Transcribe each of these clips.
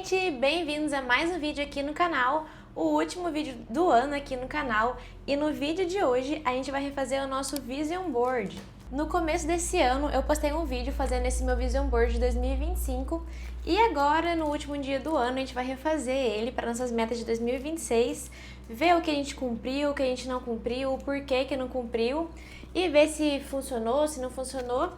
gente! Bem-vindos a mais um vídeo aqui no canal, o último vídeo do ano aqui no canal. E no vídeo de hoje a gente vai refazer o nosso Vision Board. No começo desse ano eu postei um vídeo fazendo esse meu Vision Board de 2025 e agora, no último dia do ano, a gente vai refazer ele para nossas metas de 2026, ver o que a gente cumpriu, o que a gente não cumpriu, o porquê que não cumpriu e ver se funcionou, se não funcionou.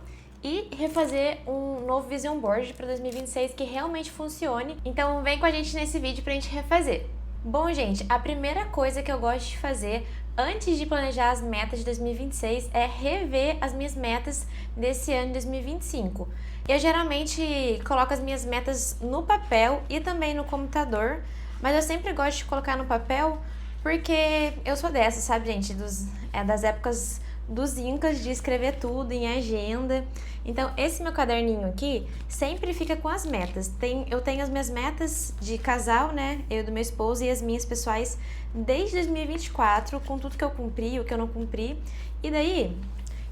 E refazer um novo Vision Board para 2026 que realmente funcione. Então vem com a gente nesse vídeo pra gente refazer. Bom, gente, a primeira coisa que eu gosto de fazer antes de planejar as metas de 2026 é rever as minhas metas desse ano de 2025. Eu geralmente coloco as minhas metas no papel e também no computador, mas eu sempre gosto de colocar no papel porque eu sou dessa, sabe, gente? Das épocas dos incas de escrever tudo em agenda. Então esse meu caderninho aqui sempre fica com as metas. Eu tenho as minhas metas de casal, né, eu do meu esposo, e as minhas pessoais desde 2024, com tudo que eu cumpri, o que eu não cumpri. E daí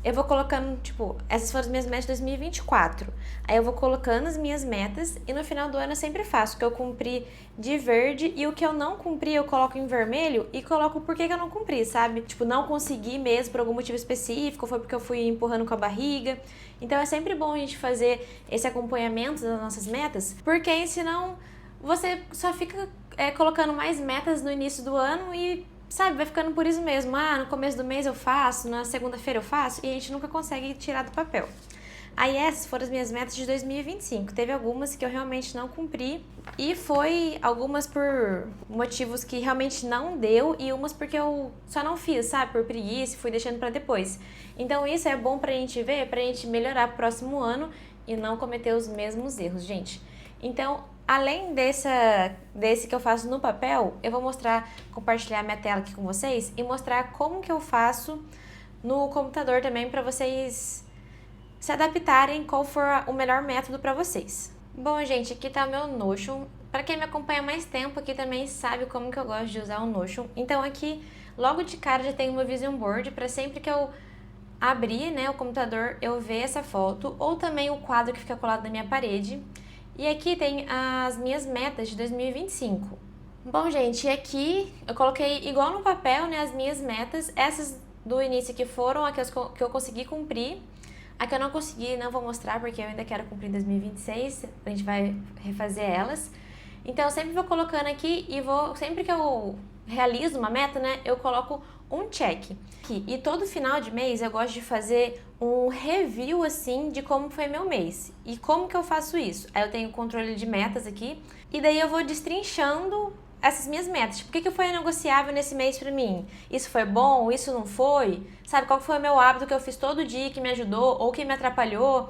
eu vou colocando, tipo, essas foram as minhas metas de 2024. Aí eu vou colocando as minhas metas e no final do ano eu sempre faço o que eu cumpri de verde e o que eu não cumpri eu coloco em vermelho e coloco o porquê que eu não cumpri, sabe? Tipo, não consegui mesmo por algum motivo específico, foi porque eu fui empurrando com a barriga. Então é sempre bom a gente fazer esse acompanhamento das nossas metas, porque senão você só fica colocando mais metas no início do ano e, sabe, vai ficando por isso mesmo. No começo do mês eu faço, na segunda-feira eu faço, e a gente nunca consegue tirar do papel. Aí essas foram as minhas metas de 2025. Teve algumas que eu realmente não cumpri, e foi algumas por motivos que realmente não deu, e umas porque eu só não fiz, sabe, por preguiça, fui deixando pra depois. Então isso é bom pra gente ver, pra gente melhorar pro próximo ano e não cometer os mesmos erros, gente. Então, além desse que eu faço no papel, eu vou compartilhar minha tela aqui com vocês e mostrar como que eu faço no computador também para vocês se adaptarem qual for o melhor método para vocês. Bom, gente, aqui tá o meu Notion. Para quem me acompanha há mais tempo aqui também sabe como que eu gosto de usar o Notion. Então aqui, logo de cara, já tenho uma Vision Board para sempre que eu abrir, né, o computador, eu ver essa foto, ou também o quadro que fica colado na minha parede. E aqui tem as minhas metas de 2025. Bom, gente, aqui eu coloquei igual no papel, né, as minhas metas. Essas do início que foram as que eu consegui cumprir. A que eu não consegui, não vou mostrar porque eu ainda quero cumprir em 2026. A gente vai refazer elas. Então eu sempre vou colocando aqui e sempre que eu realizo uma meta, né, eu coloco um check. E todo final de mês eu gosto de fazer um review assim de como foi meu mês. E como que eu faço isso? Aí eu tenho o controle de metas aqui e daí eu vou destrinchando essas minhas metas. Tipo, o que foi negociável nesse mês pra mim? Isso foi bom? Isso não foi? Sabe, qual foi o meu hábito que eu fiz todo dia que me ajudou ou que me atrapalhou?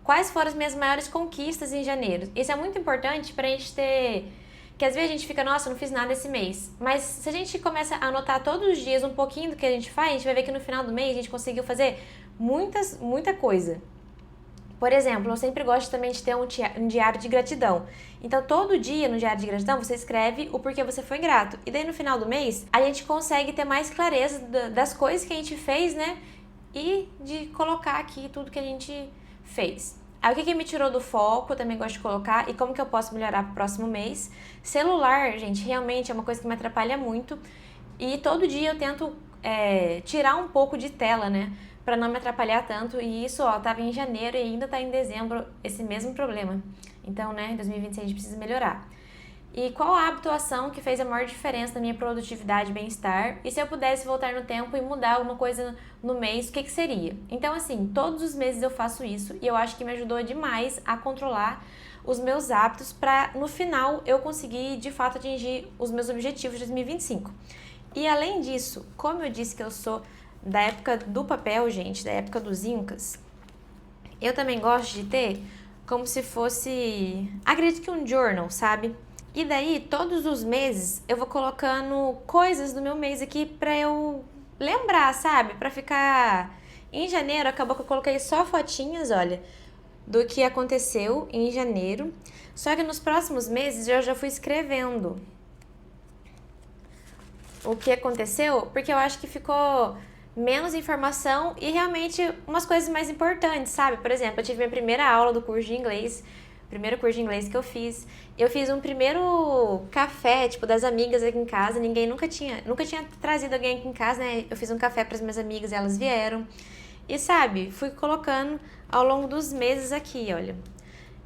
Quais foram as minhas maiores conquistas em janeiro? Isso é muito importante pra gente ter... Que às vezes a gente fica, nossa, eu não fiz nada esse mês. Mas se a gente começa a anotar todos os dias um pouquinho do que a gente faz, a gente vai ver que no final do mês a gente conseguiu fazer muita coisa. Por exemplo, eu sempre gosto também de ter um diário de gratidão. Então, todo dia no diário de gratidão, você escreve o porquê você foi grato. E daí, no final do mês, a gente consegue ter mais clareza das coisas que a gente fez, né? E de colocar aqui tudo que a gente fez. Aí, o que me tirou do foco, eu também gosto de colocar. E como que eu posso melhorar pro próximo mês. Celular, gente, realmente é uma coisa que me atrapalha muito. E todo dia eu tento tirar um pouco de tela, né? Pra não me atrapalhar tanto, e isso, ó, tava em janeiro e ainda tá em dezembro esse mesmo problema. Então, né, em 2026 a gente precisa melhorar. E qual a hábito ou ação que fez a maior diferença na minha produtividade e bem-estar? E se eu pudesse voltar no tempo e mudar alguma coisa no mês, o que seria? Então, assim, todos os meses eu faço isso e eu acho que me ajudou demais a controlar os meus hábitos pra, no final, eu conseguir, de fato, atingir os meus objetivos de 2025. E além disso, como eu disse que eu sou da época do papel, gente, da época dos incas, eu também gosto de ter como se fosse, acredito que um journal, sabe? E daí, todos os meses, eu vou colocando coisas do meu mês aqui pra eu lembrar, sabe? Pra ficar... Em janeiro, acabou que eu coloquei só fotinhas, olha, do que aconteceu em janeiro. Só que nos próximos meses, eu já fui escrevendo o que aconteceu, porque eu acho que ficou menos informação e realmente umas coisas mais importantes, sabe? Por exemplo, eu tive minha primeira aula do curso de inglês primeiro curso de inglês que eu fiz. Eu fiz um primeiro café, tipo, das amigas aqui em casa. Ninguém nunca tinha trazido alguém aqui em casa, né? Eu fiz um café para as minhas amigas e elas vieram. E sabe, fui colocando ao longo dos meses aqui, olha.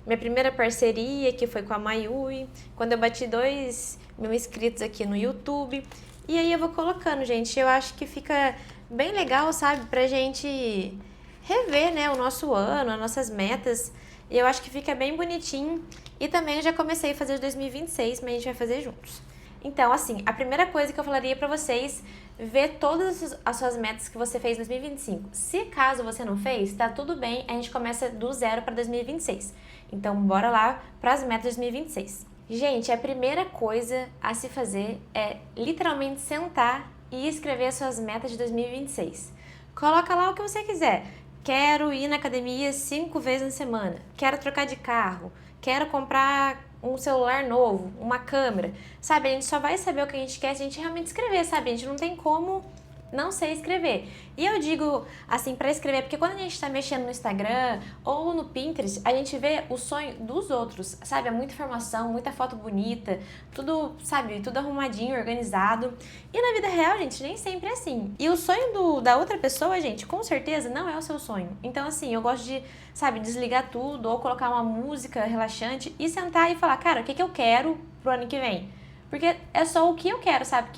Minha primeira parceria, que foi com a Mayui, quando eu bati 2.000 inscritos aqui no YouTube. E aí eu vou colocando, gente. Eu acho que fica bem legal, sabe, pra gente rever, né, o nosso ano, as nossas metas. E eu acho que fica bem bonitinho. E também eu já comecei a fazer de 2026, mas a gente vai fazer juntos. Então, assim, a primeira coisa que eu falaria pra vocês, ver todas as suas metas que você fez em 2025. Se caso você não fez, tá tudo bem, a gente começa do zero para 2026. Então, bora lá para as metas de 2026. Gente, a primeira coisa a se fazer é literalmente sentar e escrever as suas metas de 2026. Coloca lá o que você quiser. Quero ir na academia 5 vezes na semana. Quero trocar de carro. Quero comprar um celular novo, uma câmera. Sabe, a gente só vai saber o que a gente quer se a gente realmente escrever, sabe? A gente não tem como não sei escrever. E eu digo assim pra escrever, porque quando a gente tá mexendo no Instagram ou no Pinterest, a gente vê o sonho dos outros, sabe? É muita informação, muita foto bonita, tudo, sabe? Tudo arrumadinho, organizado. E na vida real, gente, nem sempre é assim. E o sonho da outra pessoa, gente, com certeza não é o seu sonho. Então, assim, eu gosto de, sabe, desligar tudo ou colocar uma música relaxante e sentar e falar, cara, o que eu quero pro ano que vem? Porque é só o que eu quero, sabe?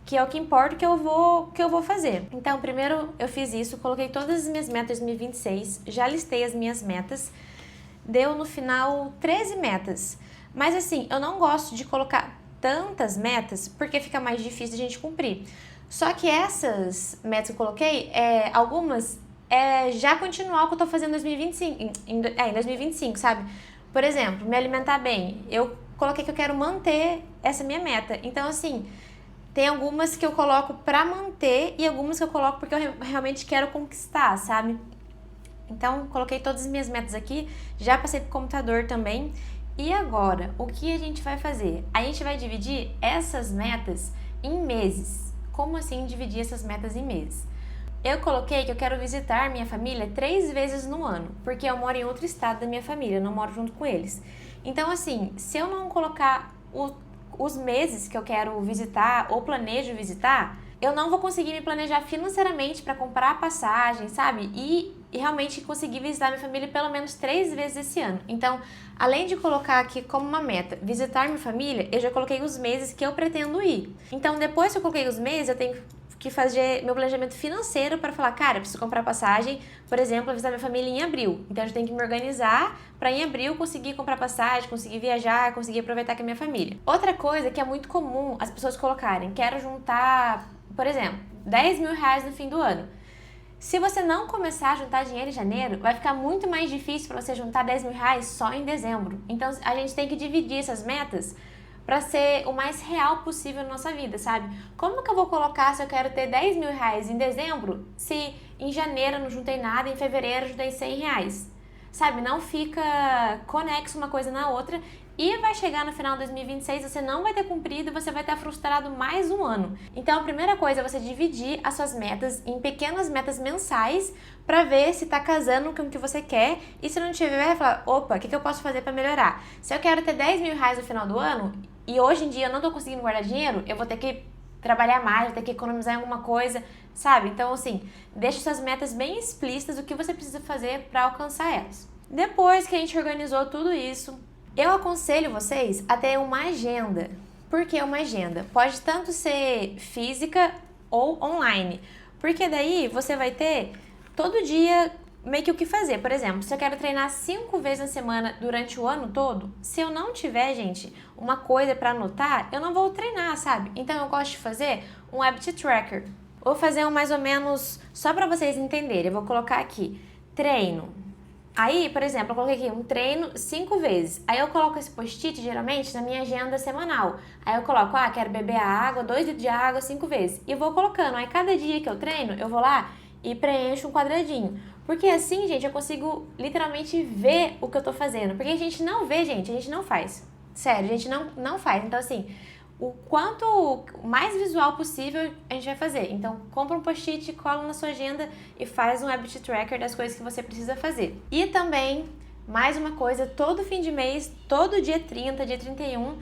Que é o que importa que eu vou fazer. Então, primeiro eu fiz isso, coloquei todas as minhas metas de 2026, já listei as minhas metas, deu no final 13 metas. Mas assim, eu não gosto de colocar tantas metas porque fica mais difícil de a gente cumprir. Só que essas metas que eu coloquei, algumas já continuar o que eu tô fazendo em 2025, em 2025, sabe? Por exemplo, me alimentar bem. Eu coloquei que eu quero manter essa minha meta. Então, assim, tem algumas que eu coloco pra manter e algumas que eu coloco porque eu realmente quero conquistar, sabe? Então, coloquei todas as minhas metas aqui, já passei pro computador também. E agora, o que a gente vai fazer? A gente vai dividir essas metas em meses. Como assim dividir essas metas em meses? Eu coloquei que eu quero visitar minha família 3 vezes no ano, porque eu moro em outro estado da minha família, eu não moro junto com eles. Então, assim, se eu não colocar os meses que eu quero visitar ou planejo visitar, eu não vou conseguir me planejar financeiramente para comprar a passagem, sabe? E realmente conseguir visitar minha família pelo menos 3 vezes esse ano. Então, além de colocar aqui como uma meta visitar minha família, eu já coloquei os meses que eu pretendo ir. Então, depois que eu coloquei os meses, eu tenho que fazer meu planejamento financeiro para falar, cara, eu preciso comprar passagem, por exemplo, visitar minha família em abril. Então, eu tenho que me organizar para em abril conseguir comprar passagem, conseguir viajar, conseguir aproveitar com a minha família. Outra coisa que é muito comum as pessoas colocarem, quero juntar, por exemplo, 10 mil reais no fim do ano. Se você não começar a juntar dinheiro em janeiro, vai ficar muito mais difícil para você juntar 10 mil reais só em dezembro. Então, a gente tem que dividir essas metas para ser o mais real possível na nossa vida, sabe? Como que eu vou colocar se eu quero ter 10 mil reais em dezembro, se em janeiro eu não juntei nada, em fevereiro eu juntei 100 reais? Sabe? Não fica conexo uma coisa na outra e vai chegar no final de 2026, você não vai ter cumprido e você vai estar frustrado mais um ano. Então, a primeira coisa é você dividir as suas metas em pequenas metas mensais para ver se tá casando com o que você quer e se não tiver, vai falar, opa, o que eu posso fazer para melhorar? Se eu quero ter 10 mil reais no final do ano e hoje em dia eu não tô conseguindo guardar dinheiro, eu vou ter que trabalhar mais, vou ter que economizar em alguma coisa, sabe? Então, assim, deixa suas metas bem explícitas, o que você precisa fazer para alcançar elas. Depois que a gente organizou tudo isso, eu aconselho vocês a ter uma agenda. Por que uma agenda? Pode tanto ser física ou online, porque daí você vai ter todo dia meio que o que fazer. Por exemplo, se eu quero treinar 5 vezes na semana durante o ano todo, se eu não tiver, gente, uma coisa para anotar, eu não vou treinar, sabe? Então eu gosto de fazer um habit tracker. Vou fazer um mais ou menos, só para vocês entenderem, eu vou colocar aqui, treino. Aí, por exemplo, eu coloquei aqui um treino 5 vezes. Aí eu coloco esse post-it, geralmente, na minha agenda semanal. Aí eu coloco, quero beber água, 2 litros de água 5 vezes. E vou colocando. Aí cada dia que eu treino, eu vou lá e preencho um quadradinho. Porque assim, gente, eu consigo literalmente ver o que eu tô fazendo. Porque a gente não vê, gente, a gente não faz. Sério, a gente não faz. Então, assim, o quanto mais visual possível a gente vai fazer. Então, compra um post-it, cola na sua agenda e faz um habit tracker das coisas que você precisa fazer. E também Mais uma coisa, todo fim de mês, todo dia 30, dia 31,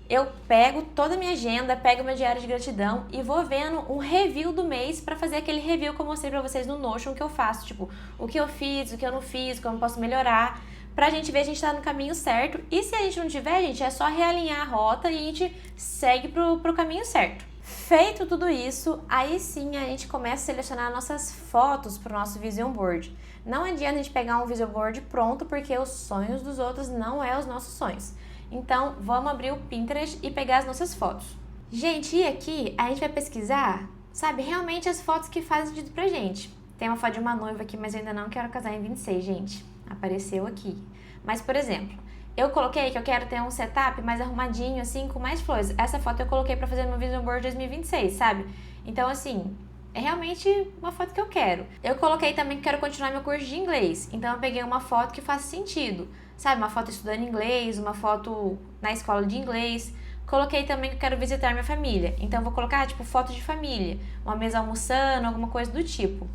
eu pego toda a minha agenda, pego meu diário de gratidão e vou vendo um review do mês pra fazer aquele review que eu mostrei pra vocês no Notion que eu faço, tipo, o que eu fiz, o que eu não fiz, como eu posso melhorar, pra gente ver se a gente tá no caminho certo. E se a gente não tiver, gente, é só realinhar a rota e a gente segue pro caminho certo. Feito tudo isso, aí sim a gente começa a selecionar nossas fotos pro nosso Vision Board. Não adianta a gente pegar um Vision Board pronto, porque os sonhos dos outros não é os nossos sonhos. Então, vamos abrir o Pinterest e pegar as nossas fotos. Gente, e aqui a gente vai pesquisar, sabe, realmente as fotos que fazem sentido pra gente. Tem uma foto de uma noiva aqui, mas eu ainda não quero casar em 26, gente. Apareceu aqui. Mas, por exemplo, eu coloquei que eu quero ter um setup mais arrumadinho, assim, com mais flores. Essa foto eu coloquei pra fazer no Vision Board 2026, sabe? Então, assim, é realmente uma foto que eu quero. Eu coloquei também que quero continuar meu curso de inglês. Então, eu peguei uma foto que faz sentido. Sabe, uma foto estudando inglês, uma foto na escola de inglês. Coloquei também que eu quero visitar minha família. Então, eu vou colocar, tipo, foto de família. Uma mesa almoçando, alguma coisa do tipo.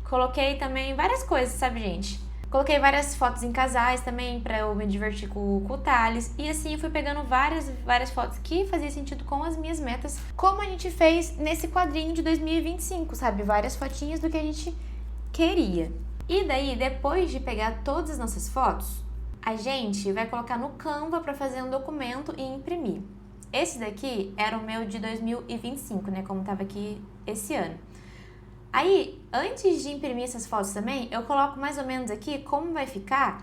Coloquei também várias coisas, sabe, gente? Coloquei várias fotos em casais também pra eu me divertir com o Thales. E assim eu fui pegando várias fotos que faziam sentido com as minhas metas. Como a gente fez nesse quadrinho de 2025, sabe? Várias fotinhas do que a gente queria. E daí, depois de pegar todas as nossas fotos, a gente vai colocar no Canva pra fazer um documento e imprimir. Esse daqui era o meu de 2025, né? Como tava aqui esse ano. Aí, antes de imprimir essas fotos também, eu coloco mais ou menos aqui como vai ficar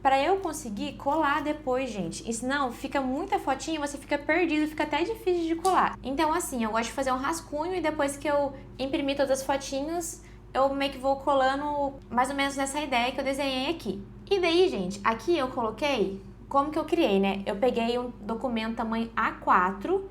para eu conseguir colar depois, gente. E senão fica muita fotinha, você fica perdido, fica até difícil de colar. Então assim, eu gosto de fazer um rascunho e depois que eu imprimir todas as fotinhas, eu meio que vou colando mais ou menos nessa ideia que eu desenhei aqui. E daí, gente, aqui eu coloquei como que eu criei, né? Eu peguei um documento tamanho A4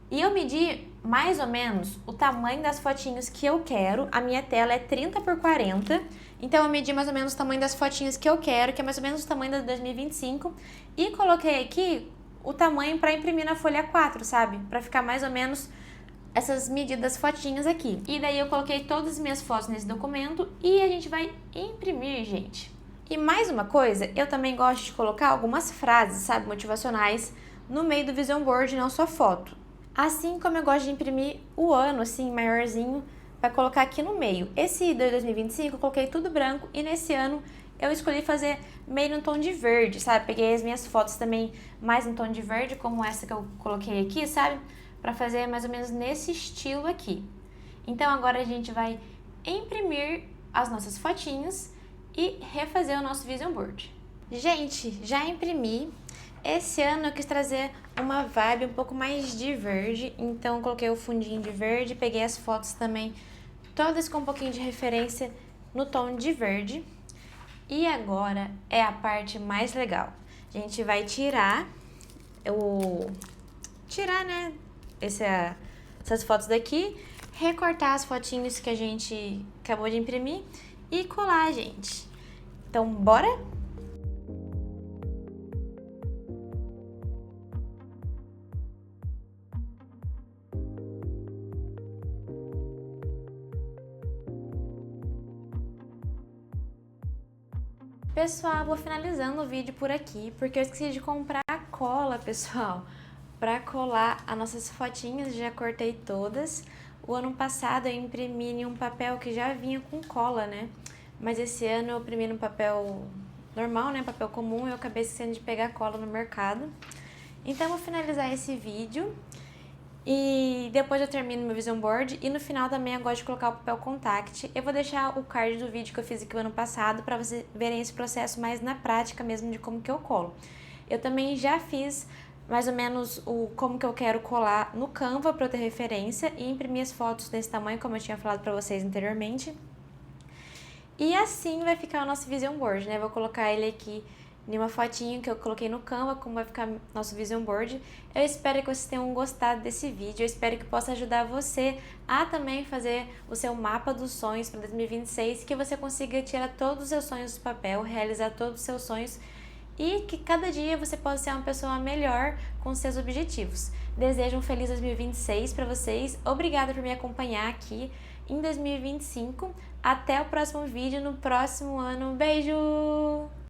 e eu medi mais ou menos o tamanho das fotinhos que eu quero. A minha tela é 30 por 40, então eu medi mais ou menos o tamanho das fotinhos que eu quero, que é mais ou menos o tamanho da 2025, e coloquei aqui o tamanho para imprimir na folha 4, sabe? Para ficar mais ou menos essas medidas fotinhas aqui. E daí eu coloquei todas as minhas fotos nesse documento e a gente vai imprimir, gente. E mais uma coisa, eu também gosto de colocar algumas frases, sabe, motivacionais no meio do Vision Board, não só foto. Assim como eu gosto de imprimir o ano, assim, maiorzinho, para colocar aqui no meio. Esse de 2025 eu coloquei tudo branco e nesse ano eu escolhi fazer meio no tom de verde, sabe? Peguei as minhas fotos também mais no tom de verde, como essa que eu coloquei aqui, sabe? Para fazer mais ou menos nesse estilo aqui. Então agora a gente vai imprimir as nossas fotinhos e refazer o nosso Vision Board. Gente, já imprimi. Esse ano eu quis trazer uma vibe um pouco mais de verde, então eu coloquei o fundinho de verde, peguei as fotos também, todas com um pouquinho de referência no tom de verde. E agora é a parte mais legal. A gente vai tirar, né, essas fotos daqui, recortar as fotinhos que a gente acabou de imprimir e colar, gente. Então, bora? Pessoal, vou finalizando o vídeo por aqui, porque eu esqueci de comprar cola, pessoal, para colar as nossas fotinhas, já cortei todas. O ano passado eu imprimi em um papel que já vinha com cola, né? Mas esse ano eu imprimi no papel normal, né? Papel comum, e eu acabei esquecendo de pegar cola no mercado. Então eu vou finalizar esse vídeo e depois eu termino meu Vision Board e no final também eu gosto de colocar o papel contact. Eu vou deixar o card do vídeo que eu fiz aqui o ano passado para vocês verem esse processo mais na prática mesmo de como que eu colo. Eu também já fiz mais ou menos como que eu quero colar no Canva para eu ter referência e imprimir as fotos desse tamanho, como eu tinha falado para vocês anteriormente. E assim vai ficar o nosso Vision Board, né? Vou colocar ele aqui em uma fotinho que eu coloquei no Canva, como vai ficar nosso Vision Board. Eu espero que vocês tenham gostado desse vídeo, eu espero que possa ajudar você a também fazer o seu mapa dos sonhos para 2026, que você consiga tirar todos os seus sonhos do papel, realizar todos os seus sonhos e que cada dia você possa ser uma pessoa melhor com seus objetivos. Desejo um feliz 2026 para vocês, obrigada por me acompanhar aqui em 2025, até o próximo vídeo no próximo ano, beijo!